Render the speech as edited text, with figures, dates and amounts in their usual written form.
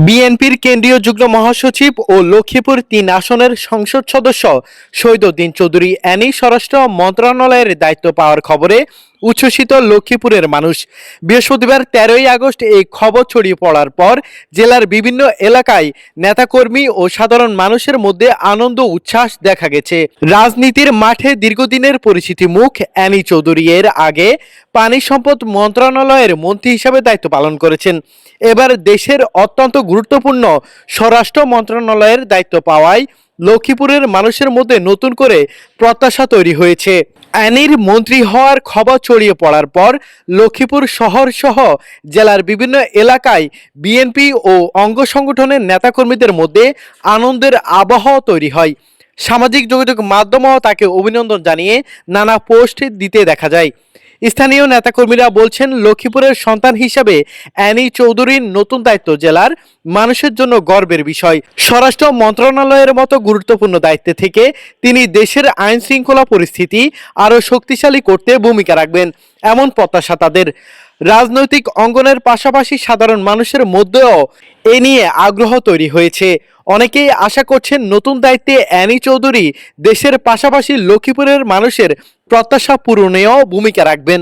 বিএনপির কেন্দ্রীয় যুগ্ম মহাসচিব ও লক্ষ্মীপুর ৩ আসনের সংসদ সদস্য শহীদউদ্দিন চৌধুরী অ্যানি স্বরাষ্ট্র মন্ত্রণালয়ের দায়িত্ব পাওয়ার খবরে উচ্ছ্বসিত লক্ষ্মীপুরের মানুষ। বৃহস্পতিবার ১৩ই আগস্ট এই খবর ছড়িয়ে পড়ার পর জেলার বিভিন্ন এলাকায় নেতাকর্মী ও সাধারণ মানুষের মধ্যে আনন্দ উচ্ছ্বাস দেখা গেছে। রাজনীতির মাঠে দীর্ঘদিনের পরিচিতি মুখ অ্যানি চৌধুরী এর আগে পানি সম্পদ মন্ত্রণালয়ের মন্ত্রী হিসেবে দায়িত্ব পালন করেছেন। এবার দেশের অত্যন্ত গুরুত্বপূর্ণ স্বরাষ্ট্র মন্ত্রণালয়ের দায়িত্ব পাওয়ায় লক্ষ্মীপুরের মানুষের মধ্যে নতুন করে প্রত্যাশা তৈরি হয়েছে। অ্যানির মন্ত্রী হওয়ার খবর ছড়িয়ে পড়ার পর লক্ষ্মীপুর শহর সহ জেলার বিভিন্ন এলাকায় বিএনপি ও অঙ্গ সংগঠনের নেতাকর্মীদের মধ্যে আনন্দের আবহাওয়া তৈরি হয়। সামাজিক যোগাযোগ মাধ্যমেও তাকে অভিনন্দন জানিয়ে নানা পোস্ট দিতে দেখা যায়। স্থানীয় নেতাকর্মীরা বলছেন, লক্ষ্মীপুরের সন্তান হিসাবে অ্যানি চৌধুরীর নতুন দায়িত্ব জেলার মানুষের জন্য গর্বের বিষয়। স্বরাষ্ট্র মন্ত্রণালয়ের মতো গুরুত্বপূর্ণ দায়িত্বে থেকে তিনি দেশের আইন শৃঙ্খলা পরিস্থিতি আরও শক্তিশালী করতে ভূমিকা রাখবেন, এমন প্রত্যাশা তাদের। রাজনৈতিক অঙ্গনের পাশাপাশি সাধারণ মানুষের মধ্যেও এ নিয়ে আগ্রহ তৈরি হয়েছে। অনেকেই আশা করছেন নতুন দায়িত্বে অ্যানি চৌধুরী দেশের পাশাপাশি লক্ষ্মীপুরের মানুষের প্রত্যাশা পূরণেও ভূমিকা রাখবেন।